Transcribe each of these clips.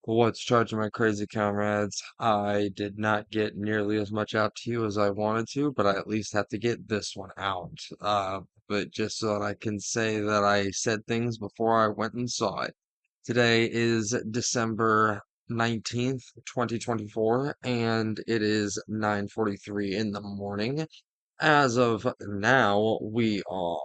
What's charging my crazy comrades? I did not get nearly as much out to you as I wanted to, but I at least have to get this one out. But just so that I can say that I said things before I went and saw it. Today is December 19th, 2024, and it is 9:43 in the morning. As of now, we are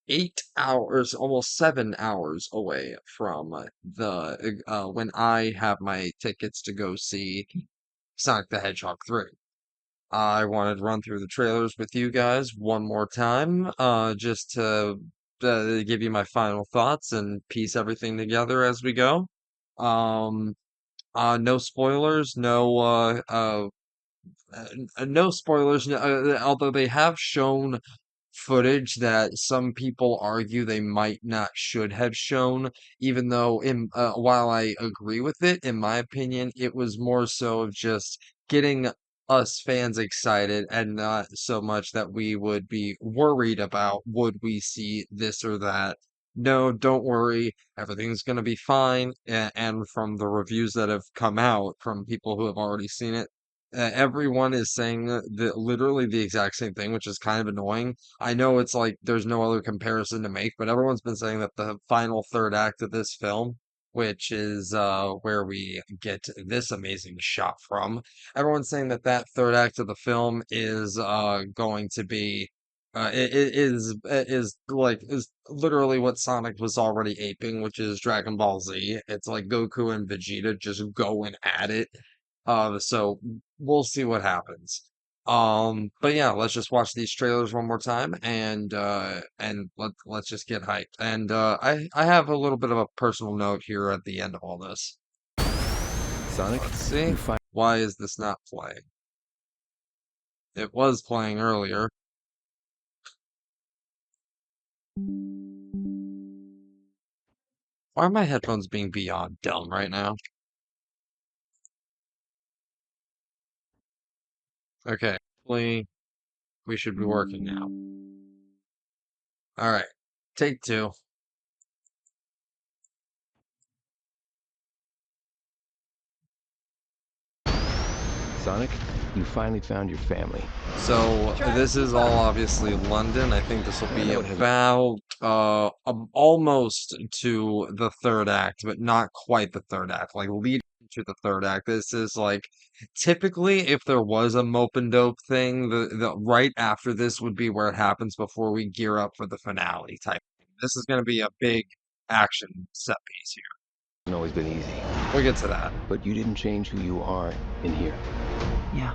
8 hours, almost 7 hours away from the when I have my tickets to go see Sonic the Hedgehog 3. I wanted to run through the trailers with you guys one more time, just to give you my final thoughts and piece everything together as we go. Um, no spoilers, no spoilers. Although they have shown footage that some people argue they might not should have shown, even though while I agree with it, in my opinion, it was more so of just getting us fans excited and not so much that we would be worried about would we see this or that. No, don't worry. Everything's going to be fine. And from the reviews that have come out from people who have already seen it, everyone is saying literally the exact same thing, which is kind of annoying. I know it's like there's no other comparison to make, but everyone's been saying that the final third act of this film, which is where we get this amazing shot from, everyone's saying that that third act of the film is going to be is literally what Sonic was already aping, which is Dragon Ball Z. It's like Goku and Vegeta just going at it. So we'll see what happens. But yeah, let's just watch these trailers one more time and let's just get hyped. And I have a little bit of a personal note here at the end of all this. Sonic, Let's see. you find Why is this not playing? It was playing earlier. Why are my headphones being beyond dumb right now? Okay, hopefully we should be working now. All right, take two. Sonic, you finally found your family. So this is all obviously London. I think this will I be know it hasn't. about almost to the third act, but not quite the third act. Like leading to the third act. This is like typically if there was a Mope and Dope thing, the right after this would be where it happens before we gear up for the finale type thing. This is going to be a big action set piece here. Hasn't always been easy. We'll get to that. But you didn't change who you are in here. Yeah,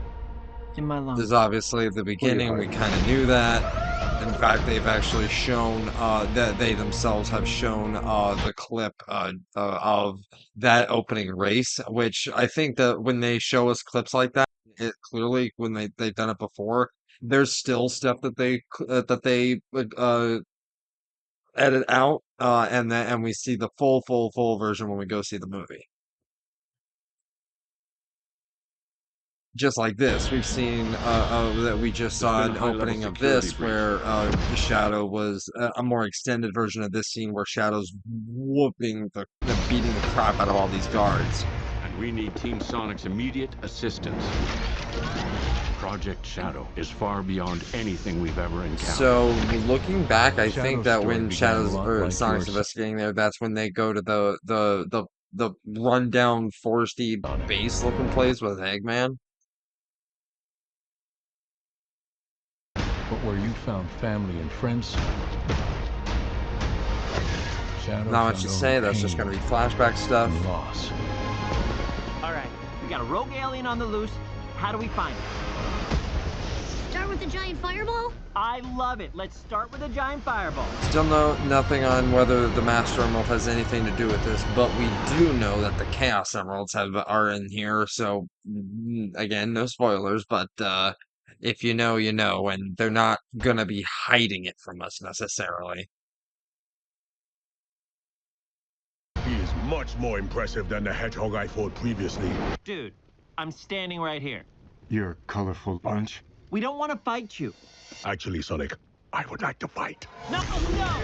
in my This is lungs. obviously at the beginning. We kind of knew that. In fact, they've actually shown that they themselves have shown the clip of that opening race, which I think that when they show us clips like that, it clearly when they've done it before, there's still stuff that they edit out, and we see the full version when we go see the movie. Just like this, we've seen that we just saw an opening of this where Shadow was a more extended version of this scene where Shadow's whooping beating the crap out of all these guards. And we need Team Sonic's immediate assistance. Project Shadow is far beyond anything we've ever encountered. So looking back, I think Shadow's that story when began Shadow's a lot or like Sonic's yours. investigating there, that's when they go to the rundown foresty base looking place with Eggman. But where you found family and friends, Shadow Not much found to only say. That's just pain going to be flashback stuff. and loss. All right, we got a rogue alien on the loose. How do we find it? Start with the giant fireball? I love it. Let's start with a giant fireball. Still nothing on whether the Master Emerald has anything to do with this, but we do know that the Chaos Emeralds are in here. So again, no spoilers, but if you know, you know, and they're not gonna be hiding it from us necessarily. He is much more impressive than the hedgehog I fought previously. Dude, I'm standing right here. You're a colorful bunch. We don't want to fight you. Actually, Sonic, I would like to fight. No, no!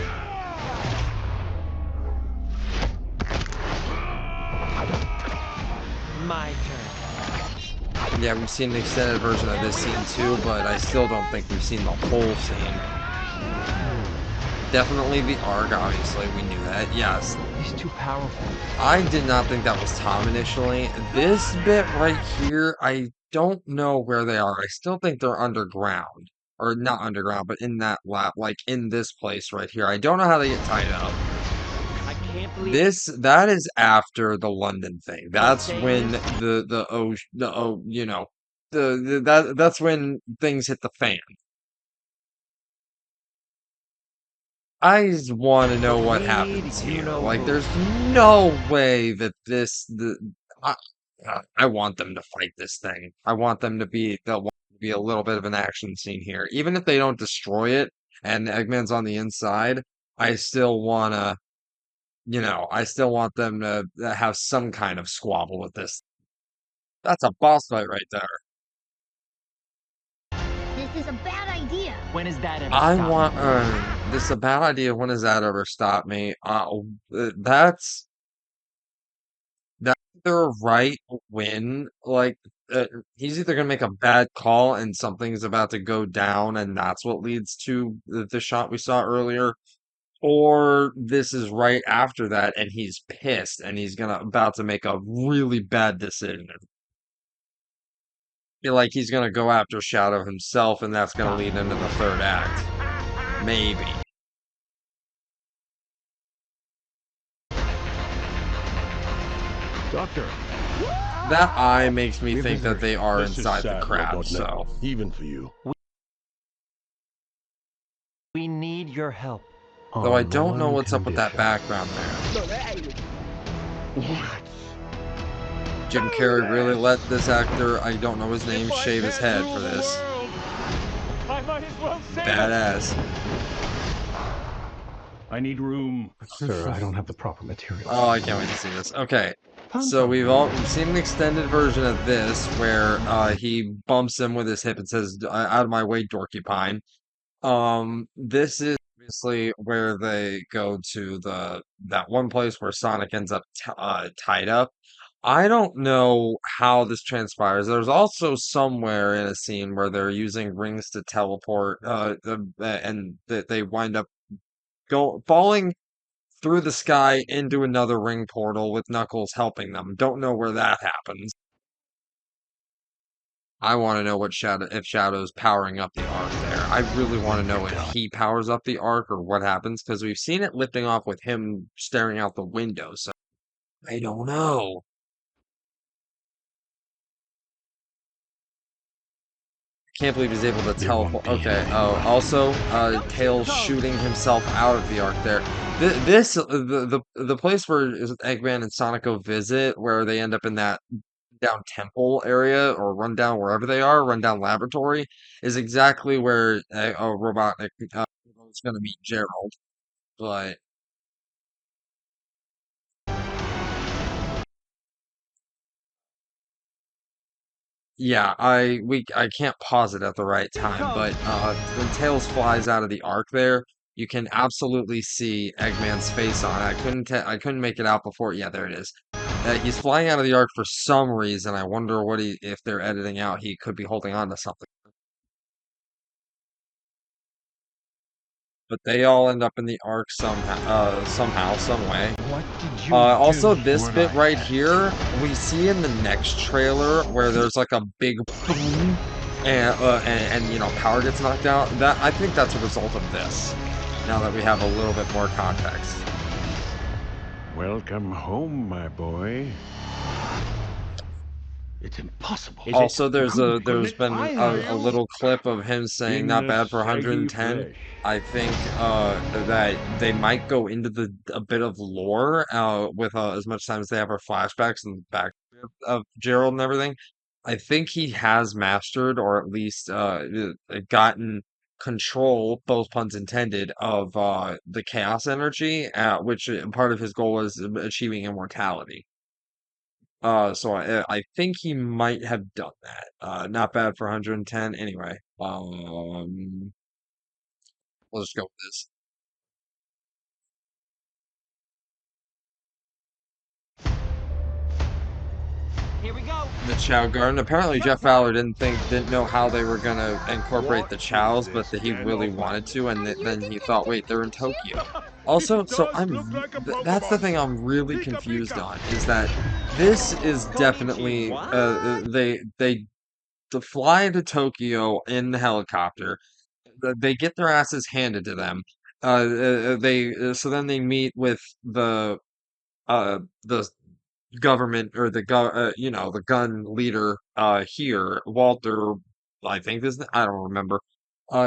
my turn. Yeah, we've seen an extended version of this scene too, but I still don't think we've seen the whole scene. Definitely the ARG, obviously, we knew that, yes. He's too powerful. I did not think that was Tom initially. This bit right here, I don't know where they are. I still think they're underground. Or not underground, but in that lab, like in this place right here. I don't know how they get tied up. I can't believe That is after the London thing. That's saying when this? that's when things hit the fan. I just want to know what We happens need here. you-know Like, who. there's no way that I, I want them to fight this thing. I want them to be a little bit of an action scene here. Even if they don't destroy it and Eggman's on the inside, I still wanna, I still want them to have some kind of squabble with this. That's a boss fight right there. This is a bad idea. When has that ever I stopped want, me? this is a bad idea. When does that ever stop me? That's either right when, like, he's either gonna make a bad call and something's about to go down, and that's what leads to the shot we saw earlier, or this is right after that, and he's pissed, and he's about to make a really bad decision. Feel like he's gonna go after Shadow himself, and that's gonna lead into the third act. Maybe. Doctor, That eye makes me We're think that they are this is inside the sad, crab, Robotnik, so. even for you. We need your help. Though I On don't know one what's up with that condition. background there. Jim Carrey really let this actor, I don't know his name, shave his head for this. I might as well Badass. I need room. Sir, I don't have the proper materials. Oh, I can't wait to see this. Okay. So we've seen an extended version of this where he bumps him with his hip and says, "Out of my way, Dorky-Pine." This is obviously where they go to that one place where Sonic ends up tied up. I don't know how this transpires. There's also somewhere in a scene where they're using rings to teleport, and that they wind up falling through the sky into another ring portal with Knuckles helping them. Don't know where that happens. I want to know if Shadow's powering up the arc there. I really want to know if he powers up the arc or what happens because we've seen it lifting off with him staring out the window. So I don't know. Can't believe he's able to teleport. Okay. Oh, also, Tails shooting himself out of the arc there. The place where Eggman and Sonic go visit, where they end up in that down temple area or rundown wherever they are, rundown laboratory, is exactly where a Robotnik is going to meet Gerald. But yeah, I can't pause it at the right time, but when Tails flies out of the arc there, you can absolutely see Eggman's face on it. I couldn't make it out before. Yeah, there it is. He's flying out of the arc for some reason. I wonder if they're editing out. He could be holding on to something. But they all end up in the arc somehow, some way. What did you Also, do this when bit I right asked here, we see in the next trailer where there's like a big boom, and power gets knocked out. That I think that's a result of this. Now that we have a little bit more context. Welcome home, my boy. It's impossible. Also, there's Couldn't it been fly, a you? little clip of him saying In not the bad for saggy 110. flesh. I think that they might go into a bit of lore with as much time as they have our flashbacks and back of Gerald and everything. I think he has mastered or at least gotten control, both puns intended, of the chaos energy, which part of his goal was achieving immortality. So I think he might have done that. Not bad for 110. Anyway, we'll just go with this. Here we go. the Chow Garden. Apparently, Jeff Fowler didn't know how they were gonna incorporate the Chows, but that he really wanted to, and Are you then the he thing thought, that wait, they're in killed Tokyo. you? Also, It so does look like a that's the Pokemon. thing I'm really Pika confused Pika. on is that this is definitely they fly to Tokyo in the helicopter. They get their asses handed to them. They so then they meet with the government or the gun leader here, Walter. I think this I don't remember.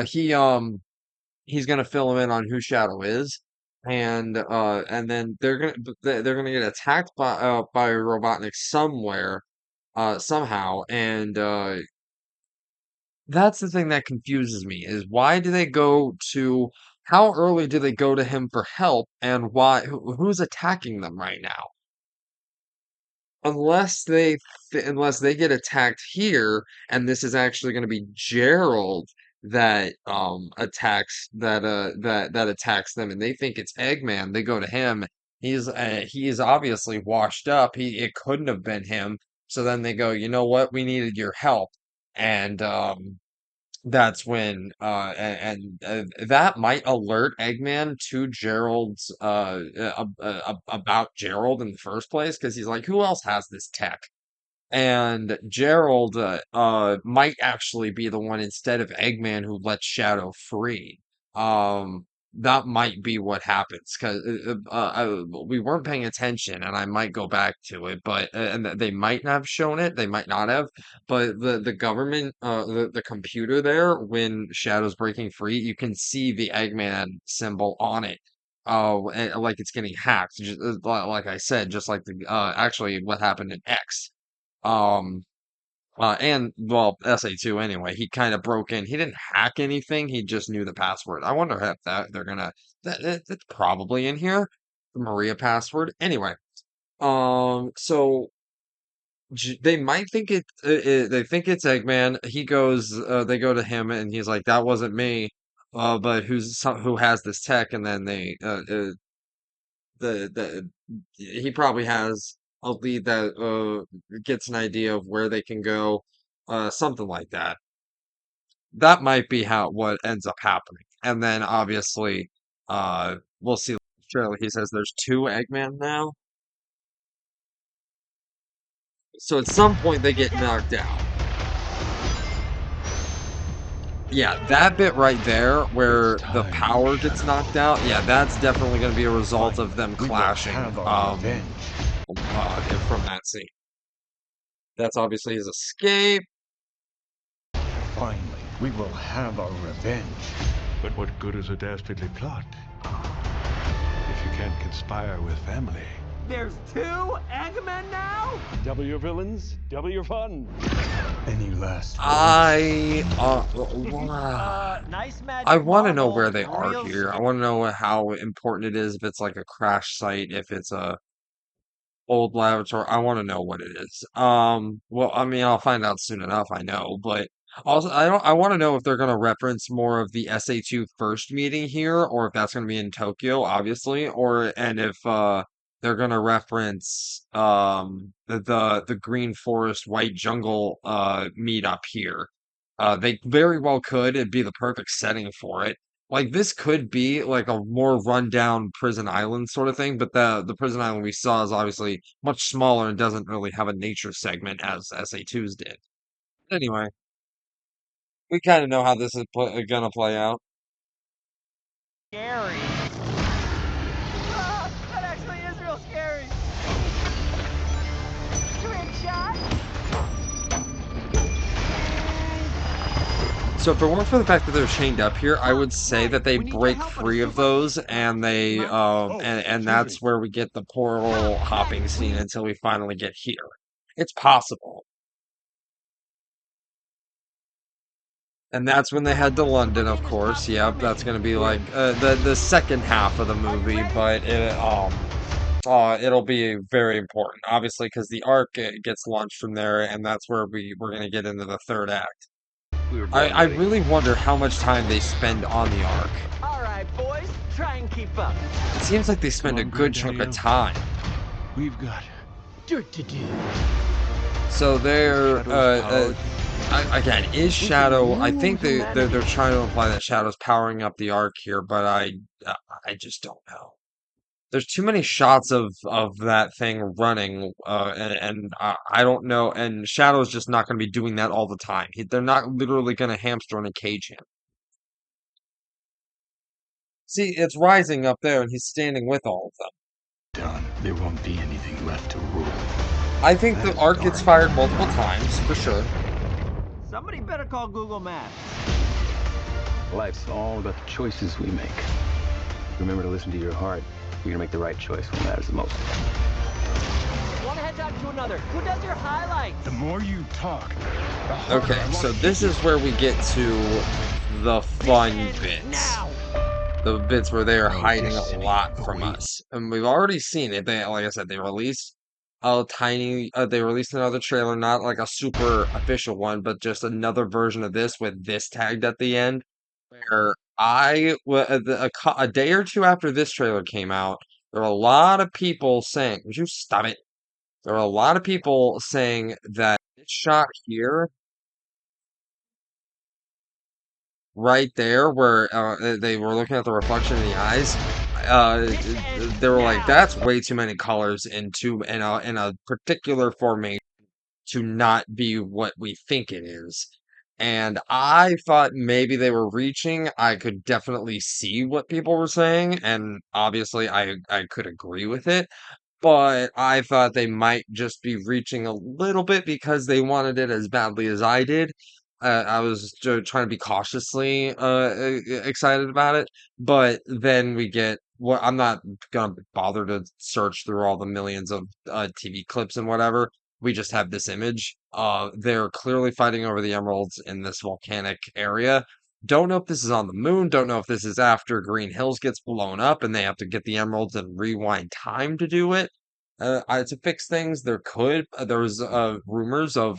He's gonna fill him in on who Shadow is, and then they're gonna get attacked by Robotnik somewhere somehow, and that's the thing that confuses me is why do they go to how early do they go to him for help, and who's attacking them right now? Unless unless they get attacked here, and this is actually going to be Gerald that that attacks them, and they think it's Eggman. They go to him. He is obviously washed up. It couldn't have been him. So then they go, you know what? We needed your help, and that's when that might alert Eggman to Gerald's about Gerald in the first place because he's like, who else has this tech? And Gerald might actually be the one instead of Eggman who lets Shadow free. That might be what happens because we weren't paying attention, and I might go back to it, but they might not have shown it, they might not have, but the government, the computer there when Shadow's breaking free, you can see the Eggman symbol on it. Oh, like it's getting hacked, just, like I said, just like the actually what happened in X. Um, and well, SA2 anyway. He kind of broke in. He didn't hack anything. He just knew the password. I wonder if they're gonna that's probably in here. The Maria password. Anyway, so they might think they think it's Eggman. He goes, they go to him, and he's like, "That wasn't me." But who has this tech? And then the he probably has a lead that gets an idea of where they can go, something like that. That might be how what ends up happening. And then obviously, we'll see. Trailer. He says there's two Eggman now. So at some point they get knocked out. Yeah, that bit right there where the time, power gets Shadow. knocked out. Yeah, that's definitely going to be a result of Finally, them we will clashing. have our revenge. From that scene. That's obviously his escape. Finally, we will have our revenge. But what good is a dastardly plot if you can't conspire with family? There's two Eggmen now? Double your villains, double your fun. Any last words? Nice magic I want to know marble. where they are Real here. I want to know how important it is, if it's like a crash site, if it's a old laboratory. I want to know what it is. Well, I mean, I'll find out soon enough, I know, but also I want to know if they're going to reference more of the SA2 first meeting here, or if that's going to be in Tokyo, obviously, and if they're going to reference the Green Forest White Jungle meetup here. They very well could. It'd be the perfect setting for it. Like this could be like a more rundown Prison Island sort of thing, but the Prison Island we saw is obviously much smaller and doesn't really have a nature segment as SA2's did. Anyway, we kind of know how this is gonna play out. Scary. That actually is real scary. Trick shot. So if it weren't for the fact that they're chained up here, I would say that they break free of those, and they and that's where we get the portal hopping scene until we finally get here. It's possible. And that's when they head to London, of course. Yep, that's gonna be like the second half of the movie, but it'll be very important, obviously, because the arc gets launched from there, and that's where we're gonna get into the third act. I really wonder how much time they spend on the arc. All right, boys, try and keep up. It seems like they spend a Come on, good chunk of Granddaddy-o. time. We've got Dirt to do. So they're Shadow's powered. again, is Shadow? I think they're trying to imply that Shadow's powering up the arc here, but I just don't know. There's too many shots of that thing running, and I don't know. And Shadow's just not going to be doing that all the time. They're not literally going to hamster and cage him. See, it's rising up there, and he's standing with all of them. Done. There won't be anything left to rule. I think the That's arc gets dark. fired multiple times for sure. Somebody better call Google Maps. Life's all about the choices we make. Remember to listen to your heart. You're gonna make the right choice when it matters the most. One hedgehog to another. Who does your highlights? The more you talk, the harder Okay, I want so to this hit is where we get to the fun bits. Now. The bits where they are No hiding a destiny lot from awaits. us. And we've already seen it. They, like I said, they released they released another trailer, not like a super official one, but just another version of this with this tagged at the end. Where a day or two after this trailer came out, there were a lot of people saying, "Would you stop it?" There were a lot of people saying that this shot here, right there, where they were looking at the reflection in the eyes, they were like, "That's way too many colors in a particular formation to not be what we think it is." And I thought maybe they were reaching. I could definitely see what people were saying, and obviously I could agree with it. But I thought they might just be reaching a little bit because they wanted it as badly as I did. I was trying to be cautiously excited about it, but then we get what I'm not gonna bother to search through all the millions of TV clips and whatever. We just have this image. They're clearly fighting over the emeralds in this volcanic area. Don't know if this is on the moon. Don't know if this is after Green Hills gets blown up and they have to get the emeralds and rewind time to do it. To fix things, there was rumors of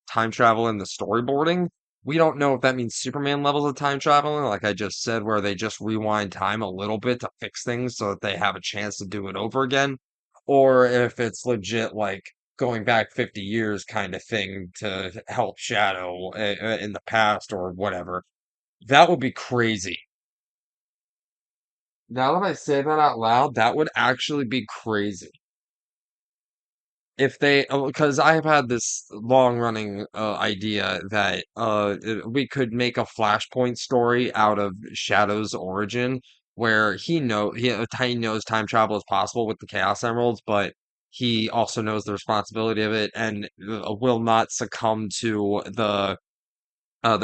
time travel in the storyboarding. We don't know if that means Superman levels of time traveling, like I just said, where they just rewind time a little bit to fix things so that they have a chance to do it over again, or if it's legit like going back 50 years kind of thing to help Shadow in the past or whatever. That would be crazy. Now that I say that out loud, that would actually be crazy. If they, because I've had this long running idea that we could make a Flashpoint story out of Shadow's origin, where he knows time travel is possible with the Chaos Emeralds, but he also knows the responsibility of it and will not succumb to the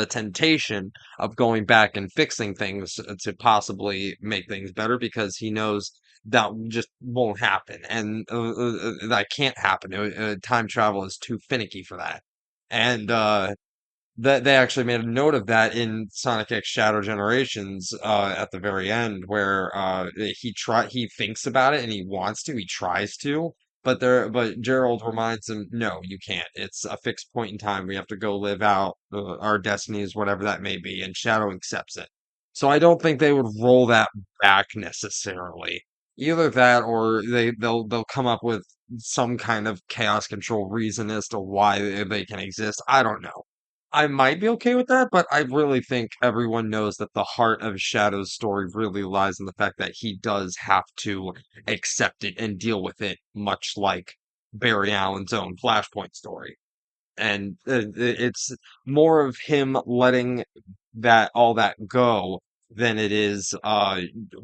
temptation of going back and fixing things to possibly make things better because he knows that just won't happen and that can't happen. Time travel is too finicky for that. And that they actually made a note of that in Sonic X Shadow Generations at the very end, where he thinks about it and he wants to, he tries to, but Gerald reminds him, no, you can't. It's a fixed point in time. We have to go live out our destinies, whatever that may be, and Shadow accepts it. So I don't think they would roll that back necessarily. Either that, or they'll come up with some kind of chaos control reason as to why they can exist. I don't know. I might be okay with that, but I really think everyone knows that the heart of Shadow's story really lies in the fact that he does have to accept it and deal with it, much like Barry Allen's own Flashpoint story. And it's more of him letting all that go than it is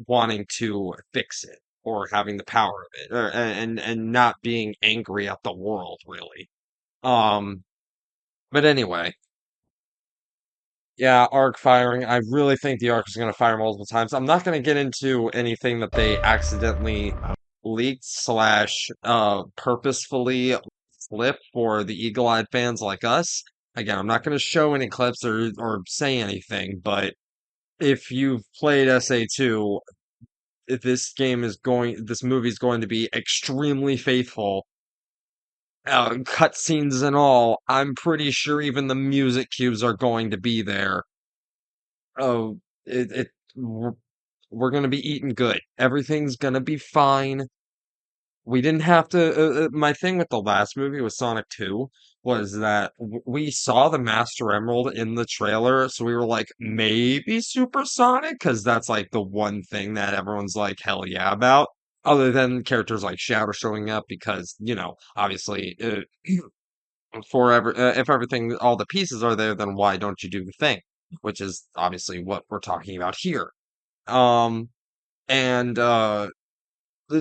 wanting to fix it or having the power of it, and not being angry at the world, really. Um, but anyway. Yeah, arc firing. I really think the arc is going to fire multiple times. I'm not going to get into anything that they accidentally leaked slash purposefully flip for the eagle-eyed fans like us. Again, I'm not going to show any clips or say anything, but if you've played SA2, if this movie is going to be extremely faithful, cutscenes and all. I'm pretty sure even the music cues are going to be there. Oh, we're gonna be eating good. Everything's gonna be fine. we didn't have to. My thing with the last movie with Sonic 2 was that we saw the Master Emerald in the trailer, so we were like, maybe Supersonic, because that's like the one thing that everyone's like, hell yeah about. Other than characters like Shadow showing up, because, obviously, if everything, all the pieces are there, then why don't you do the thing? Which is obviously what we're talking about here. Um, and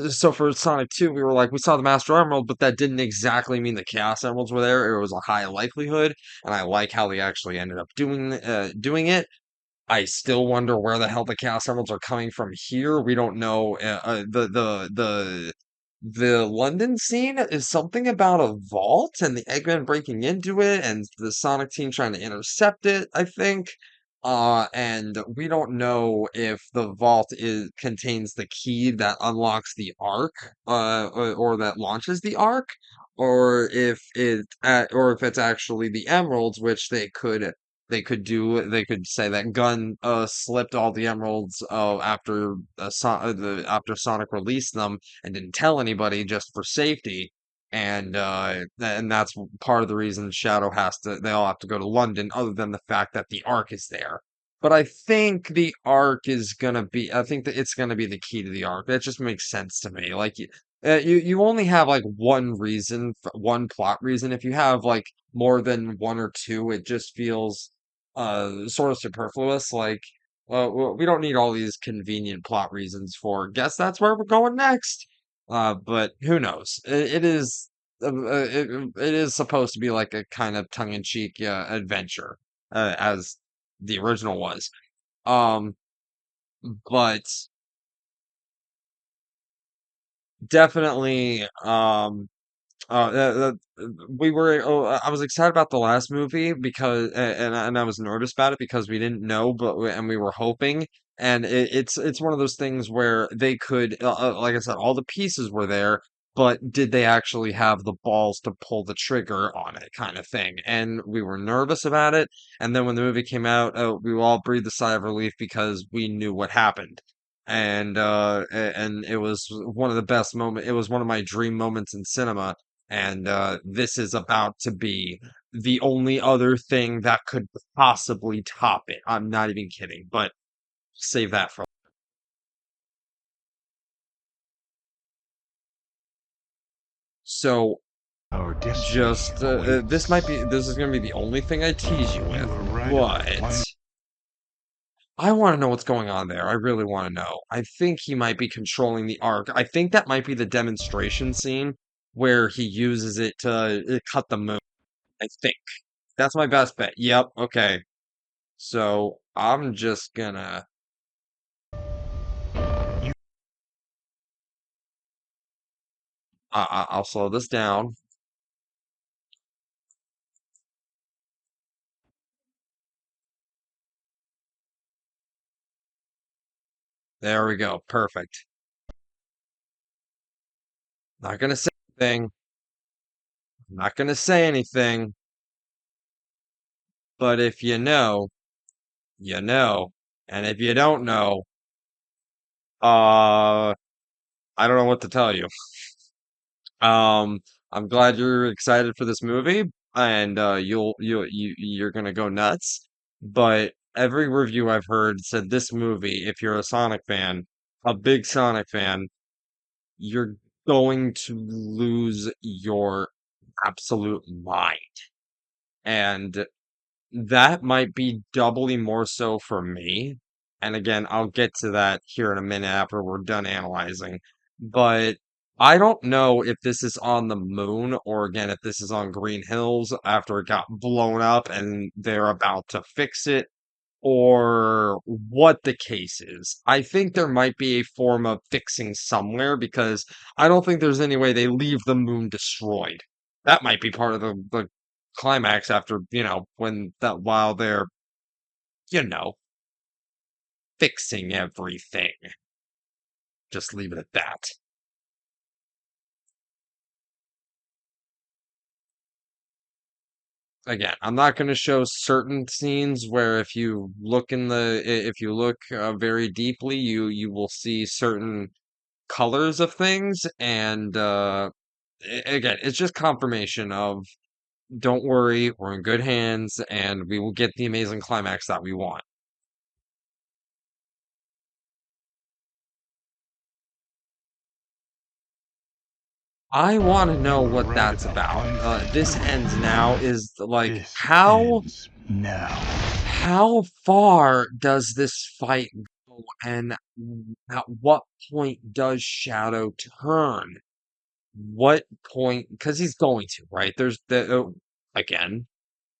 so for Sonic 2, we were like, we saw the Master Emerald, but that didn't exactly mean the Chaos Emeralds were there. It was a high likelihood, and I like how they actually ended up doing it. I still wonder where the hell the Chaos Emeralds are coming from here. We don't know. The London scene is something about a vault and the Eggman breaking into it and the Sonic team trying to intercept it, I think. And we don't know if the vault contains the key that unlocks the Ark, or that launches the Ark, or if it's actually the emeralds, which they could say that Gunn slipped all the emeralds after Sonic released them and didn't tell anybody just for safety. And that's part of the reason they all have to go to London, other than the fact that the Ark is there. But I think that it's gonna be the key to the Ark. That just makes sense to me. Like, you only have like one plot reason. If you have like more than one or two, it just feels sort of superfluous. Like, we don't need all these convenient plot reasons for guess that's where we're going next. But who knows? It is supposed to be like a kind of tongue-in-cheek adventure, as the original was. Um, but definitely, I was excited about the last movie because, and I was nervous about it because we didn't know, and we were hoping, and it's one of those things where they could, like I said, all the pieces were there, but did they actually have the balls to pull the trigger on it, kind of thing? And we were nervous about it, and then when the movie came out, we all breathed a sigh of relief because we knew what happened. And it was one of the best moments. It was one of my dream moments in cinema, and this is about to be the only other thing that could possibly top it. I'm not even kidding, but save that for. So Our destiny just awaits. this is gonna be the only thing I tease you You with, were right about but one. I want to know what's going on there. I really want to know. I think he might be controlling the arc. I think that might be the demonstration scene where he uses it to cut the moon. I think that's my best bet. Yep. Okay. So I'm just gonna. I'll slow this down. There we go. Perfect. Not gonna say anything. Not gonna say anything. But if you know, you know. And if you don't know, uh, I don't know what to tell you. Um, I'm glad you're excited for this movie, and you're gonna go nuts. But every review I've heard said this movie, if you're a Sonic fan, a big Sonic fan, you're going to lose your absolute mind. And that might be doubly more so for me. And again, I'll get to that here in a minute after we're done analyzing. But I don't know if this is on the moon or again, if this is on Green Hills after it got blown up and they're about to fix it or what the case is. I think there might be a form of fixing somewhere because I don't think there's any way they leave the moon destroyed. That might be part of the climax after, while they're, you know, fixing everything. Just leave it at that. Again, I'm not going to show certain scenes where if you look very deeply, you will see certain colors of things, and again, it's just confirmation of don't worry, we're in good hands, and we will get the amazing climax that we want. I want to know what Right that's about about. one thing. This ends now is like This ends now. how far does this fight go, and at what point does Shadow turn? What point? Because he's going to, right? There's again,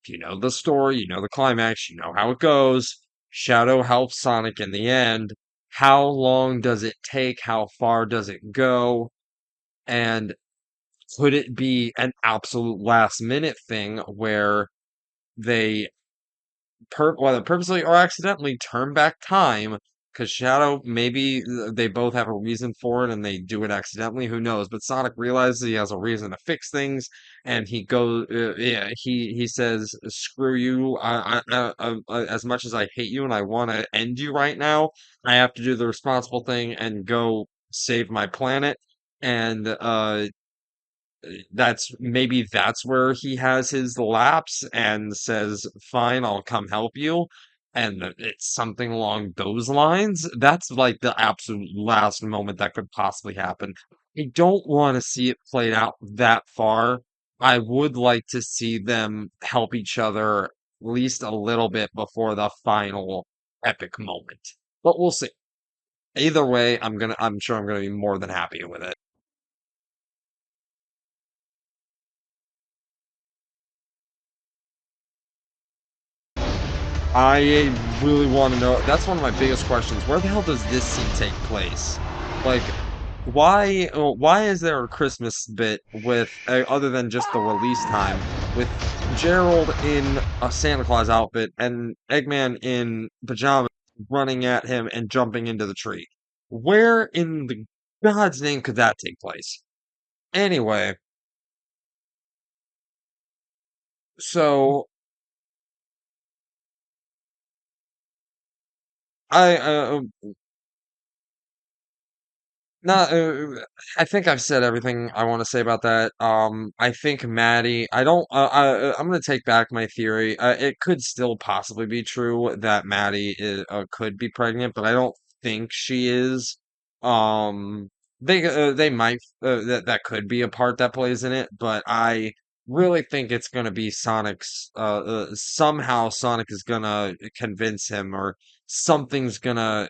if you know the story, you know the climax, you know how it goes. Shadow helps Sonic in the end. How long does it take? How far does it go? And could it be an absolute last minute thing where they whether purposely or accidentally turn back time? Because Shadow, maybe they both have a reason for it and they do it accidentally. Who knows? But Sonic realizes he has a reason to fix things, and he goes, yeah, he says, "Screw you! As much as I hate you and I want to end you right now, I have to do the responsible thing and go save my planet." And that's where he has his lapse and says, "Fine, I'll come help you." And it's something along those lines. That's like the absolute last moment that could possibly happen. I don't want to see it played out that far. I would like to see them help each other at least a little bit before the final epic moment. But we'll see. Either way, I'm sure I'm gonna be more than happy with it. I really want to know. That's one of my biggest questions. Where the hell does this scene take place? Like, why is there a Christmas bit with other than just the release time with Gerald in a Santa Claus outfit and Eggman in pajamas running at him and jumping into the tree? Where in the God's name could that take place? Anyway, so I No, I think I've said everything I want to say about that. I think Maddie. I don't. I'm gonna take back my theory. It could still possibly be true that Maddie could be pregnant, but I don't think she is. Um, they might that could be a part that plays in it, but I really think it's gonna be Sonic's. Somehow Sonic is gonna convince him, or something's gonna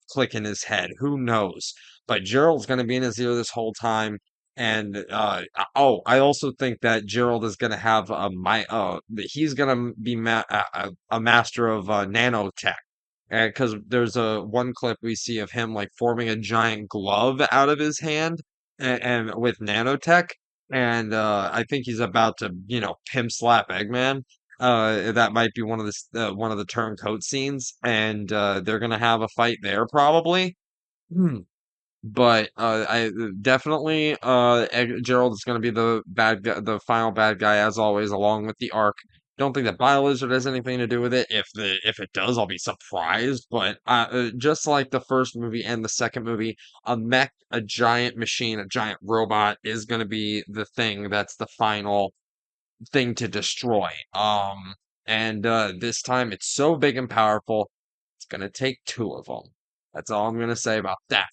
click in his head. Who knows? But Gerald's going to be in his ear this whole time. And oh, I also think that Gerald is going to have he's going to be a master of nanotech. Because there's a one clip we see of him like forming a giant glove out of his hand and with nanotech. And I think he's about to, pimp slap Eggman. That might be one of the turncoat scenes, and they're gonna have a fight there probably. Hmm. But I definitely Gerald is going to be the bad guy, the final bad guy as always, along with the Ark. Don't think that BioLizard has anything to do with it. If it does, I'll be surprised. But just like the first movie and the second movie, a mech, a giant machine, a giant robot is going to be the thing that's the final thing to destroy. And this time it's so big and powerful, it's going to take two of them. That's all I'm going to say about that.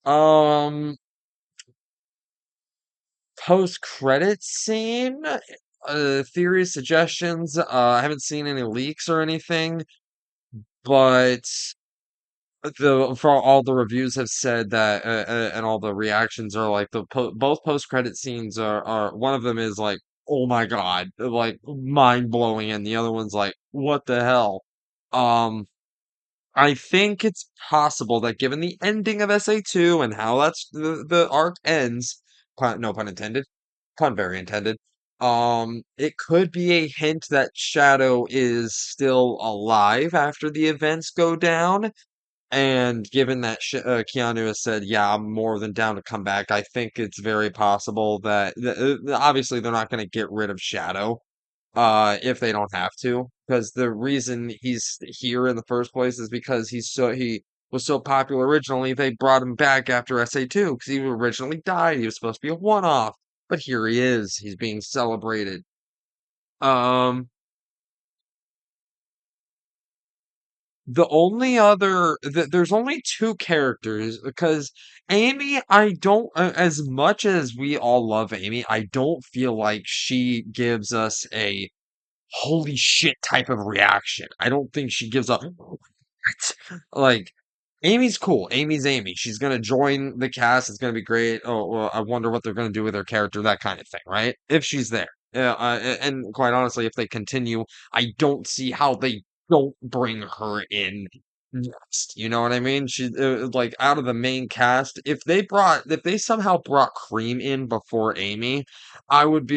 Um, post-credit scene, theories, suggestions. I haven't seen any leaks or anything, but the for all the reviews have said that, and all the reactions are like both post-credit scenes are one of them is like, oh my God, like mind blowing, and the other one's like, what the hell? Um, I think it's possible that given the ending of SA2 and how the arc ends, no pun intended, pun very intended, it could be a hint that Shadow is still alive after the events go down. And given that Keanu has said, "Yeah, I'm more than down to come back," I think it's very possible that obviously they're not going to get rid of Shadow if they don't have to, because the reason he's here in the first place is because was so popular originally, they brought him back after SA2 because he originally died. He was supposed to be a one-off, but here he is. He's being celebrated. Um, there's only two characters because Amy, I don't, as much as we all love Amy, I don't feel like she gives us a holy shit type of reaction. I don't think she gives a like Amy's cool. Amy's Amy. She's gonna join the cast. It's gonna be great. Oh, well, I wonder what they're gonna do with her character. That kind of thing, right? If she's there, and quite honestly, if they continue, I don't see how they don't bring her in next. You know what I mean? She like out of the main cast. If they somehow brought Cream in before Amy, I would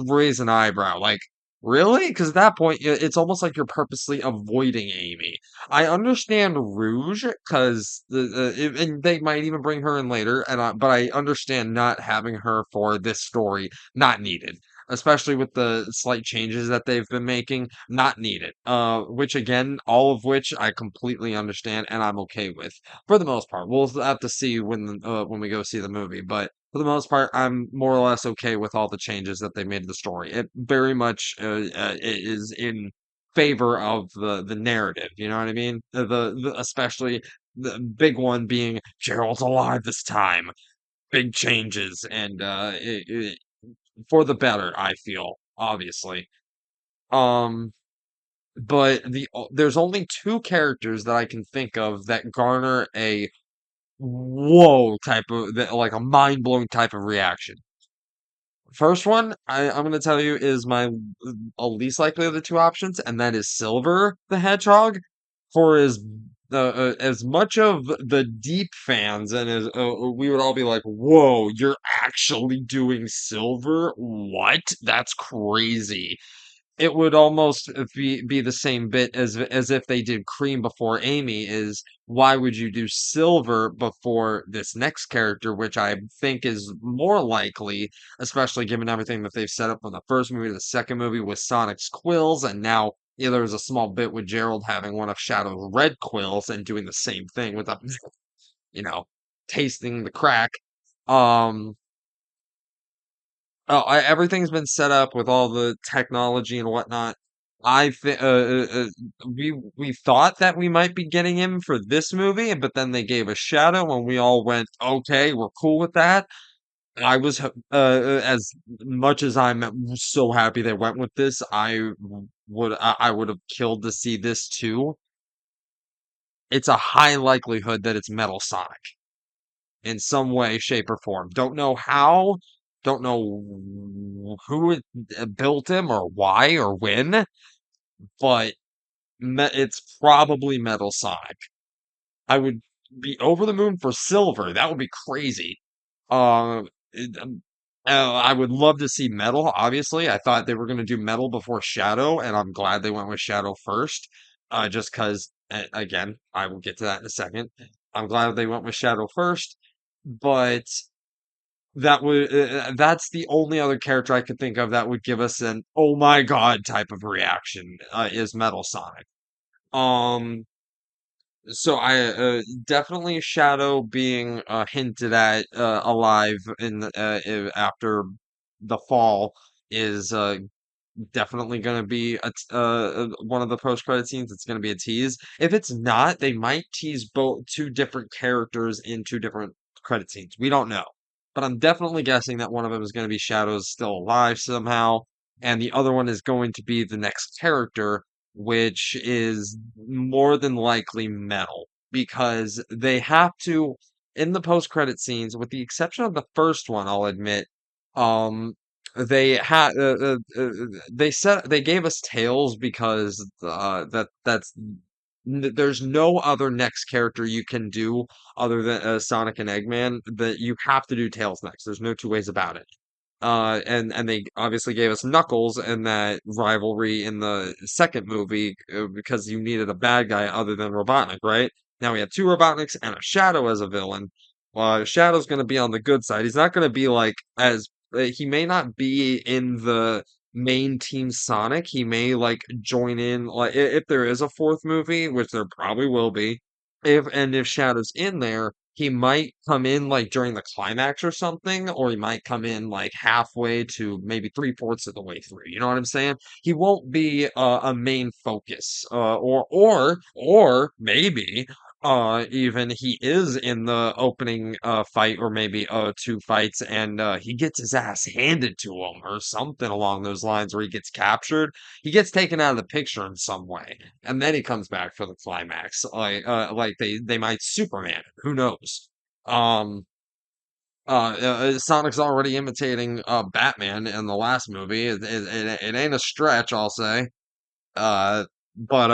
raise an eyebrow. Like, really? Because at that point, it's almost like you're purposely avoiding Amy. I understand Rouge because and they might even bring her in later, but I understand not having her for this story, not needed, especially with the slight changes that they've been making, not needed. Which again, all of which I completely understand and I'm okay with for the most part. We'll have to see when we go see the movie, but. For the most part, I'm more or less okay with all the changes that they made to the story. It very much is in favor of the narrative. You know what I mean? Especially the big one being Gerald's alive this time. Big changes and for the better. I feel obviously. Um, but there's only two characters that I can think of that garner a whoa type of like a mind blowing type of reaction. First one, I'm going to tell you, is my least likely of the two options, and that is Silver the Hedgehog. For as much of the deep fans and as we would all be like, "Whoa, you're actually doing Silver? What? That's crazy." It would almost be the same bit as if they did Cream before Amy is why would you do Silver before this next character, which I think is more likely, especially given everything that they've set up from the first movie to the second movie with Sonic's quills, and now there's a small bit with Gerald having one of Shadow's red quills and doing the same thing with a you know, tasting the crack. Um everything's been set up with all the technology and whatnot. I think we thought that we might be getting him for this movie, but then they gave a shadow, and we all went, "Okay, we're cool with that." I was as much as I'm so happy they went with this. I would have killed to see this too. It's a high likelihood that it's Metal Sonic in some way, shape, or form. Don't know how, don't know who built him or why or when, but it's probably Metal Sonic. I would be over the moon for Silver. That would be crazy. Uh, I would love to see Metal, obviously. I thought they were going to do Metal before Shadow, and I'm glad they went with Shadow first. Just because, again, I will get to that in a second. I'm glad they went with Shadow first, but that's the only other character I could think of that would give us an "oh my god" type of reaction, is Metal Sonic. Um, so I definitely Shadow being hinted at alive after the fall is definitely going to be one of the post credit scenes. It's going to be a tease. If it's not, they might tease both two different characters in two different credit scenes. We don't know, but I'm definitely guessing that one of them is going to be Shadows still alive somehow, and the other one is going to be the next character, which is more than likely Metal, because they have to in the post credit scenes, with the exception of the first one, I'll admit. Um, they said they gave us Tails because there's no other next character you can do other than Sonic and Eggman that you have to do Tails next. There's no two ways about it. And they obviously gave us Knuckles and that rivalry in the second movie because you needed a bad guy other than Robotnik, right? Now we have two Robotniks and a Shadow as a villain. Shadow's going to be on the good side. He's not going to be like as he may not be in the main team Sonic. He may like join in like if there is a fourth movie, which there probably will be. if Shadow's in there, he might come in like during the climax or something, or he might come in like halfway to maybe three-fourths of the way through. You know what I'm saying? He won't be a main focus, or maybe even he is in the opening fight, or maybe two fights, and he gets his ass handed to him or something along those lines, or he gets captured. He gets taken out of the picture in some way, and then he comes back for the climax. Like they might Superman it. Who knows? Um, Sonic's already imitating Batman in the last movie. It ain't a stretch, I'll say. But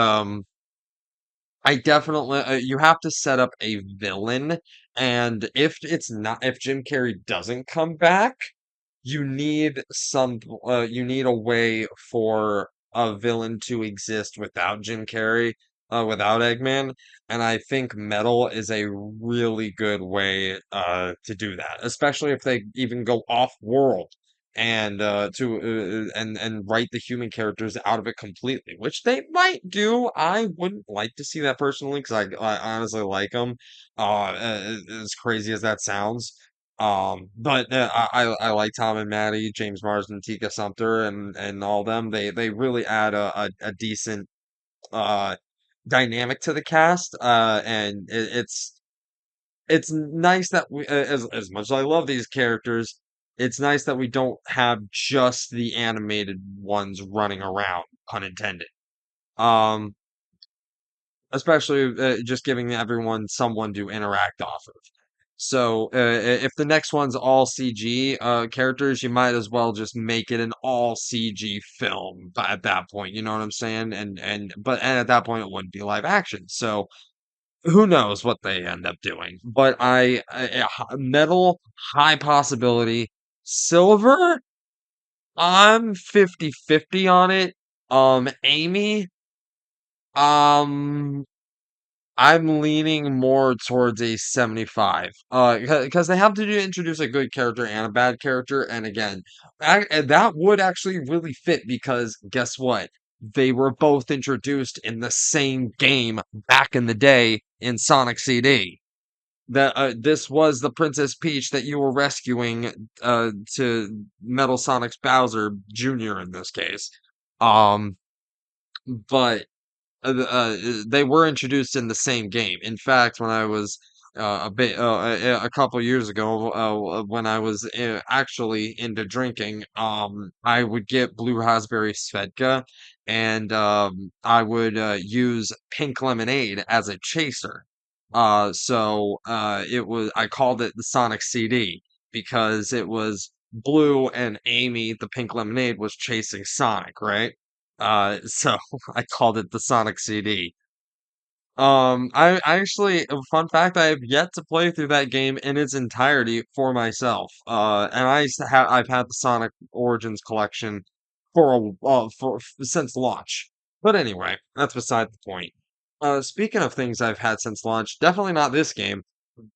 I definitely you have to set up a villain, and if Jim Carrey doesn't come back, you need a way for a villain to exist without Jim Carrey, without Eggman, and I think Metal is a really good way to do that, especially if they even go off world and and write the human characters out of it completely, which they might do. I wouldn't like to see that personally because I honestly like them. As crazy as that sounds. But I like Tom and Maddie, James Marsden, Tika Sumpter, and all them. They really add a decent uh dynamic to the cast. And it's nice that as much as I love these characters, it's nice that we don't have just the animated ones running around, pun intended. Um, Especially just giving everyone someone to interact off of. So if the next one's all CG characters, you might as well just make it an all CG film at that point. You know what I'm saying? And at that point it wouldn't be live action. So who knows what they end up doing? But Metal, high possibility. Silver, I'm 50-50 on it. Amy, um I'm leaning more towards a 75. Because they have to introduce a good character and a bad character, and again, and that would actually really fit because guess what? They were both introduced in the same game back in the day in Sonic CD. That this was the Princess Peach that you were rescuing to Metal Sonic's Bowser Jr. in this case. Um, but they were introduced in the same game. In fact, when I was a couple years ago, when I was actually into drinking, I would get blue raspberry Svedka, and I would use pink lemonade as a chaser. I called it the Sonic CD because it was blue and Amy, the pink lemonade, was chasing Sonic, right? So I called it the Sonic CD. I actually, a fun fact, I have yet to play through that game in its entirety for myself. And I've had the Sonic Origins collection since launch. But anyway, that's beside the point. Speaking of things I've had since launch, definitely not this game,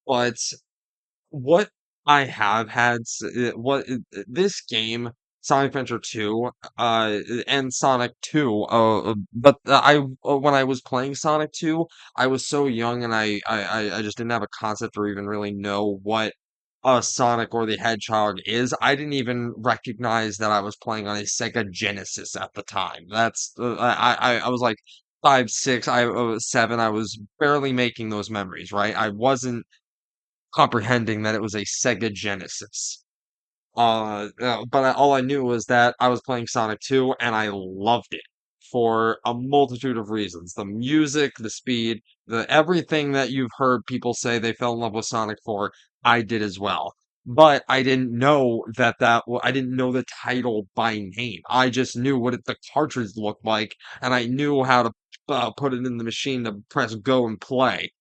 but what I have had this game, Sonic Adventure 2, and Sonic 2, but when I was playing Sonic 2, I was so young and I just didn't have a concept or even really know what a Sonic or the Hedgehog is. I didn't even recognize that I was playing on a Sega Genesis at the time. That's I was like 5, 6, I was 7. I was barely making those memories, right? I wasn't comprehending that it was a Sega Genesis. All I knew was that I was playing Sonic 2 and I loved it for a multitude of reasons. The music, the speed, the everything that you've heard people say they fell in love with Sonic for, I did as well. But I didn't know I didn't know the title by name. I just knew what the cartridge looked like, and I knew how to put it in the machine to press go and play.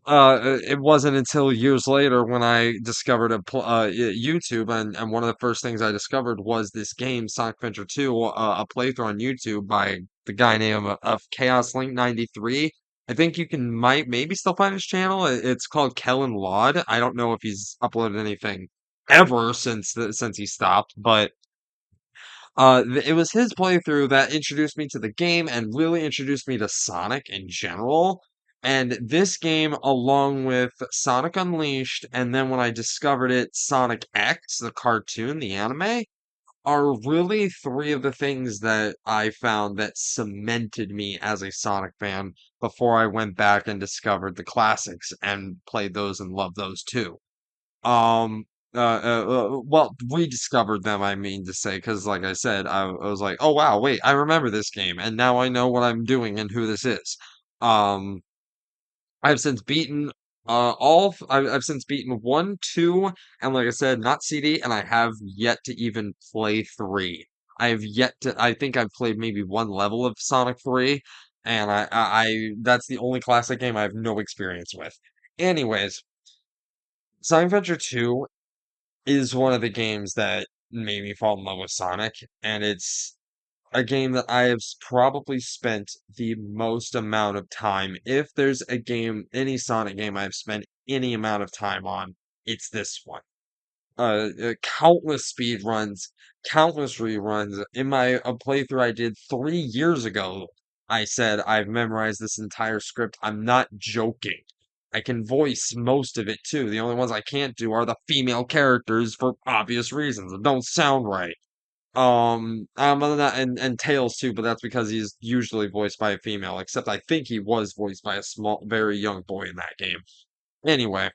It wasn't until years later when I discovered YouTube, and one of the first things I discovered was this game, Sonic Adventure 2, a playthrough on YouTube by the guy named of Chaos Link 93. I think you can might maybe still find his channel. It's called Kellen Laud. I don't know if he's uploaded anything ever since he stopped, but it was his playthrough that introduced me to the game and really introduced me to Sonic in general. And this game, along with Sonic Unleashed, and then when I discovered it, Sonic X, the cartoon, the anime, are really three of the things that I found that cemented me as a Sonic fan before I went back and discovered the classics and played those and loved those too. Um, well, rediscovered them, I mean to say, because like I said, I was like, oh wow, wait, I remember this game, and now I know what I'm doing and who this is. Um, I've since beaten I've since beaten one, two, and like I said, not CD, and I have yet to even play three. I have yet to. I think I've played maybe one level of Sonic 3, and that's the only classic game I have no experience with. Anyways, Sonic Adventure 2 is one of the games that made me fall in love with Sonic, and it's a game that I have probably spent the most amount of time. If there's a game, any Sonic game I've spent any amount of time on, it's this one. Countless speed runs, countless reruns. In my playthrough I did 3 years ago, I said I've memorized this entire script. I'm not joking. I can voice most of it too. The only ones I can't do are the female characters for obvious reasons. It don't sound right. Other than that, and Tails too, but that's because he's usually voiced by a female, except I think he was voiced by a small, very young boy in that game. Anyway,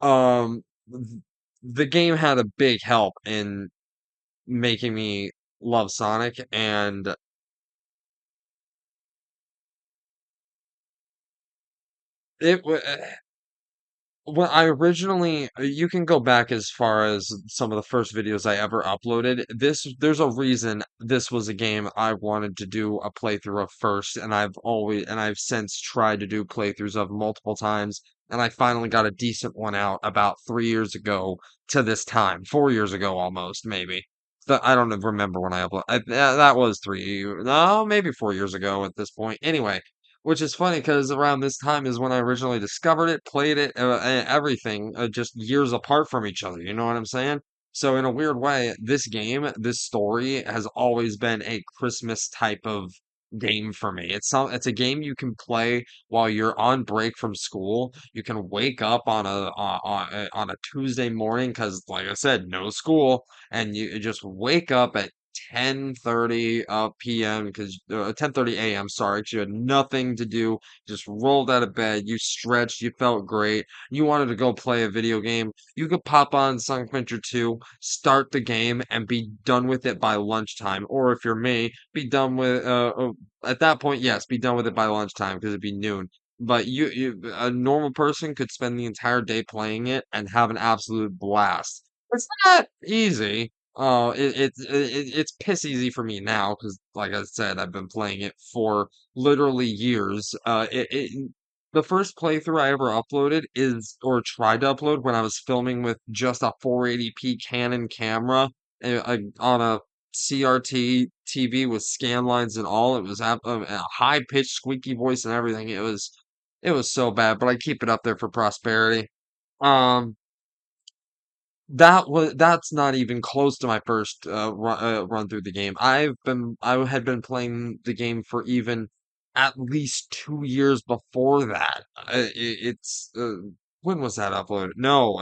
um, the game had a big help in making me love Sonic, and it wa when I originally you can go back as far as some of the first videos I ever uploaded. There's a reason this was a game I wanted to do a playthrough of first, and I've since tried to do playthroughs of multiple times, and I finally got a decent one out about 3 years ago to this time, 4 years ago almost, maybe. I don't remember when I uploaded. That was no, maybe 4 years ago at this point. Anyway, which is funny because around this time is when I originally discovered it, played it, everything, just years apart from each other. You know what I'm saying? So in a weird way, this game, this story has always been a Christmas type of game for me. It's a game you can play while you're on break from school. You can wake up on a Tuesday morning because, like I said, no school, and you just wake up at 10:30 p.m. because 10:30 a.m. Sorry, 'cause you had nothing to do. Just rolled out of bed. You stretched. You felt great. You wanted to go play a video game. You could pop on Sonic Adventure 2, start the game, and be done with it by lunchtime. Or if you're me, be done with at that point, yes, be done with it by lunchtime because it'd be noon. But a normal person could spend the entire day playing it and have an absolute blast. It's not easy. Oh, it's piss easy for me now because, like I said, I've been playing it for literally years. The first playthrough I ever uploaded is or tried to upload when I was filming with just a 480p Canon camera on a CRT TV with scan lines and all. It was a high pitched squeaky voice and everything. It was so bad, but I keep it up there for prosperity. Um. That's not even close to my first run through the game. I had been playing the game for even at least 2 years before that. It's when was that uploaded? No,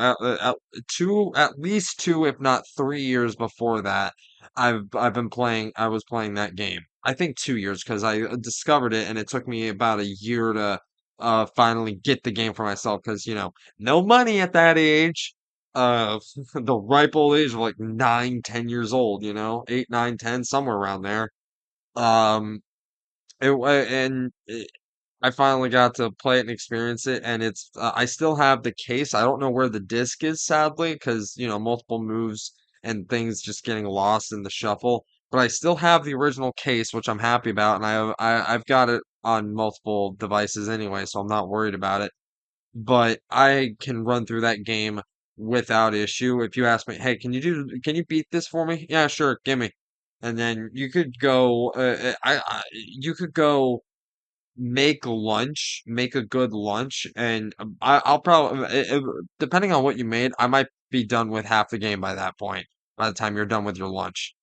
at least two, if not 3 years before that. I've been playing. I was playing that game. I think 2 years because I discovered it, and it took me about a year to finally get the game for myself because no money at that age the ripe old age of like 9, 10 years old, 8, 9, 10, somewhere around there. Um, I finally got to play it and experience it, and I still have the case. I don't know where the disc is, sadly, because multiple moves and things just getting lost in the shuffle. But I still have the original case, which I'm happy about, and I've got it on multiple devices anyway, so I'm not worried about it, but I can run through that game without issue. If you ask me, "Hey, can you beat this for me?" Yeah, sure, gimme. And then you could go, you could go make lunch, make a good lunch, and I'll probably, depending on what you made, I might be done with half the game by that point. By the time you're done with your lunch,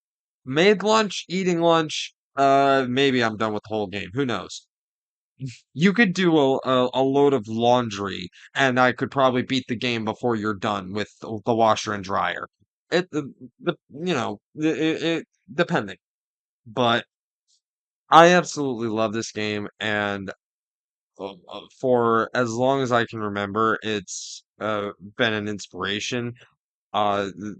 made lunch, eating lunch, maybe I'm done with the whole game. Who knows? you could do a load of laundry, and I could probably beat the game before you're done with the washer and dryer. It depending, but I absolutely love this game, and for as long as I can remember, it's been an inspiration. Uh, th-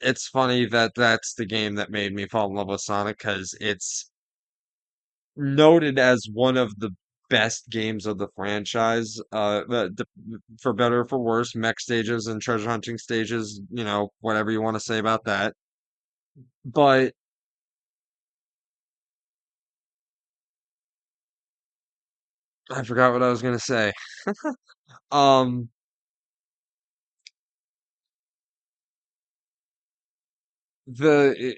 it's funny that that's the game that made me fall in love with Sonic because it's noted as one of the best games of the franchise. For better or for worse, mech stages and treasure hunting stages, whatever you want to say about that. But I forgot what I was gonna say. Um, the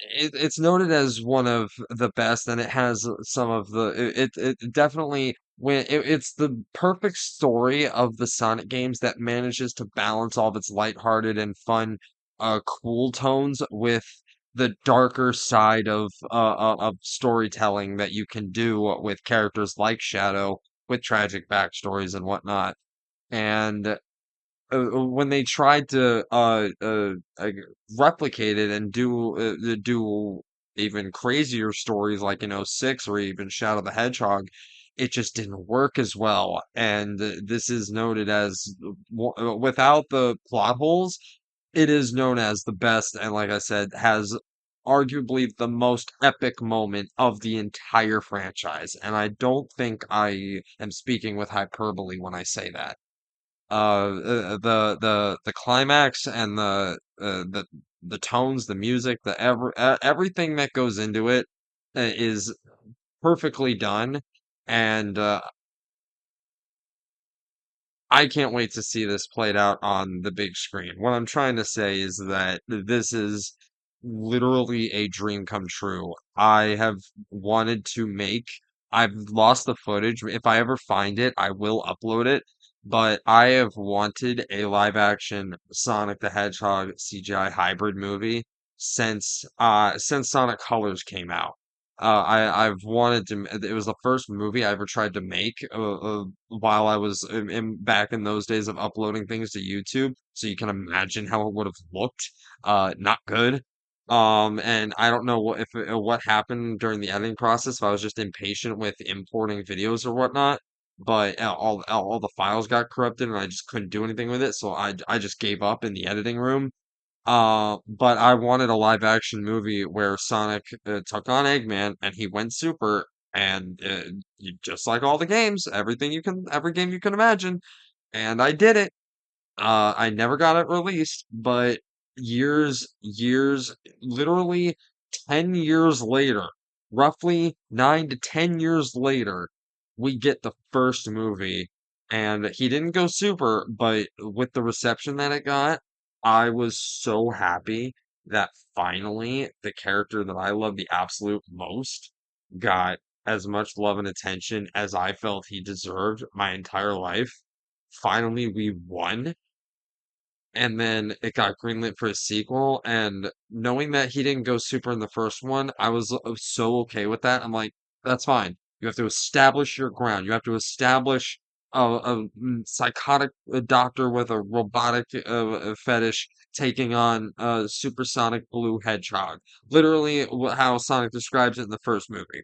it's noted as one of the best, and it has some of the it definitely it's the perfect story of the Sonic games that manages to balance all of its lighthearted and fun, cool tones with the darker side of storytelling that you can do with characters like Shadow with tragic backstories and whatnot. And when they tried to replicate it and do even crazier stories like Six or even Shadow the Hedgehog, it just didn't work as well. And this is noted as without the plot holes, it is known as the best, and like I said, has arguably the most epic moment of the entire franchise. And I don't think I am speaking with hyperbole when I say that. The climax and the tones, the music, everything that goes into it is perfectly done, and I can't wait to see this played out on the big screen. What I'm trying to say is that this is literally a dream come true. I have wanted to make, I've lost the footage. If I ever find it, I will upload it. But I have wanted a live action Sonic the Hedgehog CGI hybrid movie since Sonic Colors came out. I've wanted to. It was the first movie I ever tried to make while I was back in those days of uploading things to YouTube. So you can imagine how it would have looked. Not good. And I don't know what happened during the editing process. If I was just impatient with importing videos or whatnot, but all the files got corrupted and I just couldn't do anything with it. So I just gave up in the editing room. But I wanted a live action movie where Sonic took on Eggman and he went super, and just like all the games, every game you can imagine, and I did it. I never got it released, but literally 10 years later, roughly 9 to 10 years later, we get the first movie. And he didn't go super, but with the reception that it got, I was so happy that finally the character that I love the absolute most got as much love and attention as I felt he deserved my entire life. Finally, we won, and then it got greenlit for a sequel. And knowing that he didn't go super in the first one, I was so okay with that. I'm like, that's fine. You have to establish your ground. You have to establish a psychotic doctor with a robotic fetish taking on a supersonic blue hedgehog. Literally, how Sonic describes it in the first movie.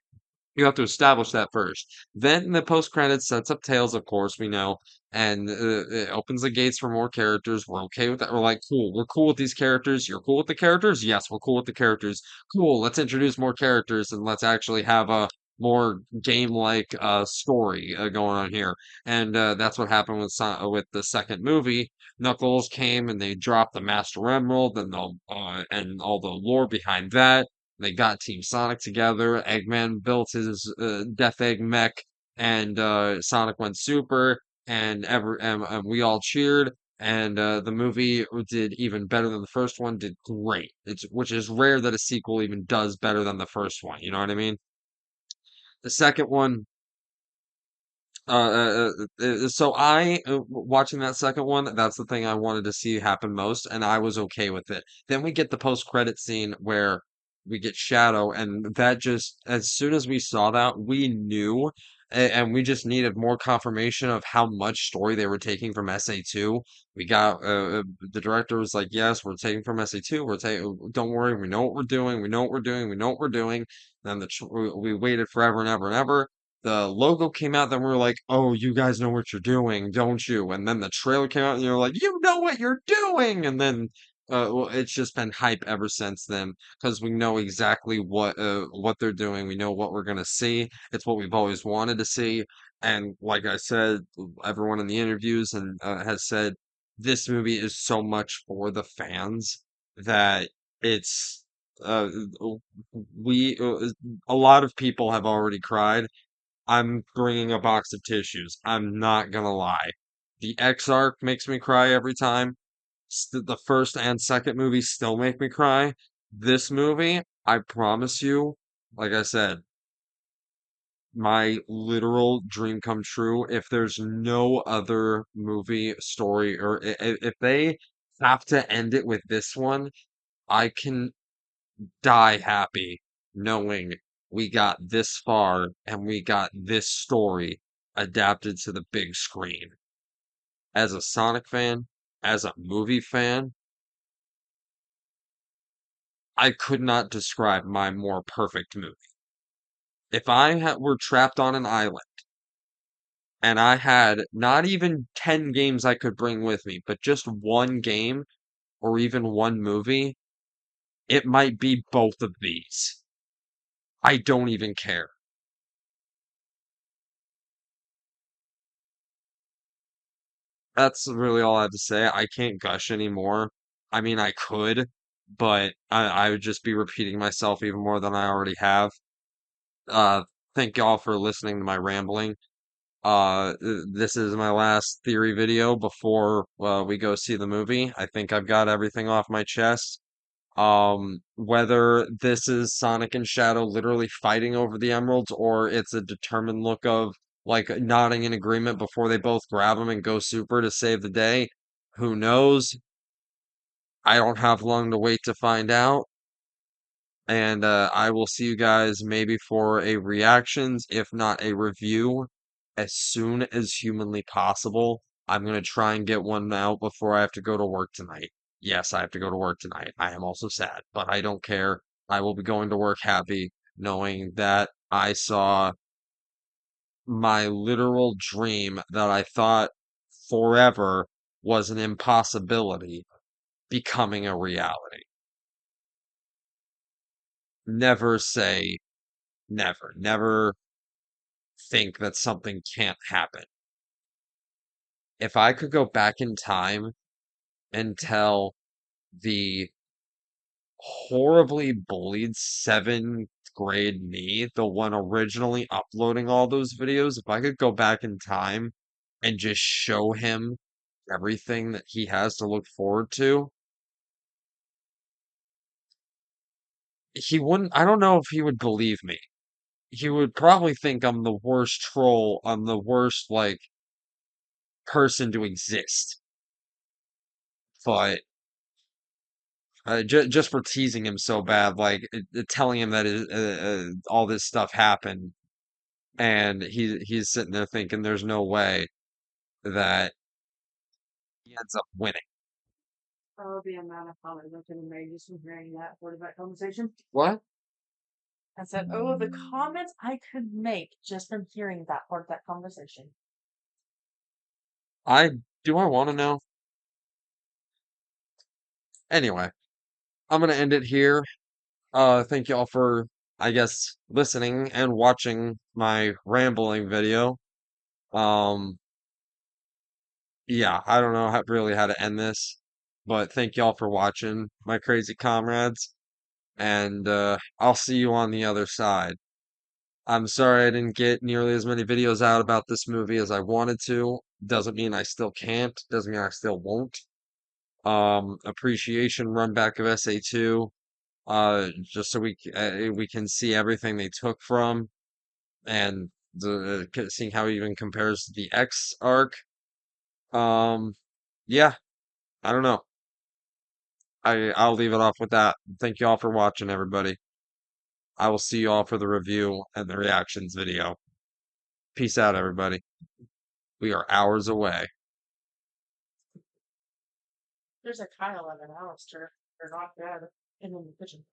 You have to establish that first. Then the post credits sets up Tails, of course, we know, and it opens the gates for more characters. We're okay with that. We're like, cool. We're cool with these characters. You're cool with the characters? Yes, we're cool with the characters. Cool. Let's introduce more characters and let's actually have a more game-like story going on here. And that's what happened with the second movie. Knuckles came and they dropped the Master Emerald and and all the lore behind that. They got Team Sonic together. Eggman built his Death Egg mech, and Sonic went super, and we all cheered. And the movie did even better than the first one. Did great. Which is rare that a sequel even does better than the first one. You know what I mean? The second one. So watching that second one, that's the thing I wanted to see happen most, and I was okay with it. Then we get the post-credit scene where we get Shadow, and that just, as soon as we saw that, we knew and we just needed more confirmation of how much story they were taking from SA2. We got the director was like, "Yes, we're taking from SA2. We're taking. Don't worry, we know what we're doing. We know what we're doing. We know what we're doing." Then we waited forever and ever and ever. The logo came out, then we were like, "Oh, you guys know what you're doing, don't you?" And then the trailer came out, and you're like, "You know what you're doing!" And then well, it's just been hype ever since then because we know exactly what they're doing. We know what we're gonna see. It's what we've always wanted to see. And like I said, everyone in the interviews and has said this movie is so much for the fans that it's uh, we a lot of people have already cried. I'm bringing a box of tissues. I'm not gonna lie. The X arc makes me cry every time. The first and second movie still make me cry. This movie, I promise you, like I said, my literal dream come true. If there's no other movie story, or if they have to end it with this one, I can die happy knowing we got this far and we got this story adapted to the big screen. As a Sonic fan, as a movie fan, I could not describe my more perfect movie. If were trapped on an island and I had not even 10 games I could bring with me, but just one game or even one movie, it might be both of these. I don't even care. That's really all I have to say. I can't gush anymore. I mean, I could, but I would just be repeating myself even more than I already have. Uh, thank y'all for listening to my rambling. This is my last theory video before we go see the movie. I think I've got everything off my chest. Whether this is Sonic and Shadow literally fighting over the emeralds or it's a determined look of like nodding in agreement before they both grab them and go super to save the day, who knows? I don't have long to wait to find out. And I will see you guys maybe for a reactions, if not a review, as soon as humanly possible. I'm gonna try and get one out before I have to go to work tonight. Yes, I have to go to work tonight. I am also sad, but I don't care. I will be going to work happy, knowing that I saw my literal dream that I thought forever was an impossibility becoming a reality. Never say never. Never think that something can't happen. If I could go back in time and tell the horribly bullied seventh grade me, the one originally uploading all those videos, if I could go back in time and just show him everything that he has to look forward to, he wouldn't, I don't know if he would believe me. He would probably think I'm the worst troll, I'm the worst, like, person to exist. But just for teasing him so bad, like telling him that all this stuff happened, and he's sitting there thinking there's no way that he ends up winning. Oh, the amount of comments I could have made just from hearing that part of that conversation. What? I said, oh, the comments I could make just from hearing that part of that conversation. I do I want to know? Anyway, I'm gonna end it here. Thank y'all for, I guess, listening and watching my rambling video. Um, yeah, I don't know really how to end this, but thank y'all for watching, my crazy comrades, and I'll see you on the other side. I'm sorry I didn't get nearly as many videos out about this movie as I wanted to. Doesn't mean I still can't. Doesn't mean I still won't. Appreciation run back of SA2. Just so we can see everything they took from and seeing how it even compares to the X arc. Um, yeah, I don't know. I'll leave it off with that. Thank you all for watching, everybody. I will see you all for the review and the reactions video. Peace out, everybody. We are hours away. There's a Kyle and an Alistair. They're not dead. And in the kitchen.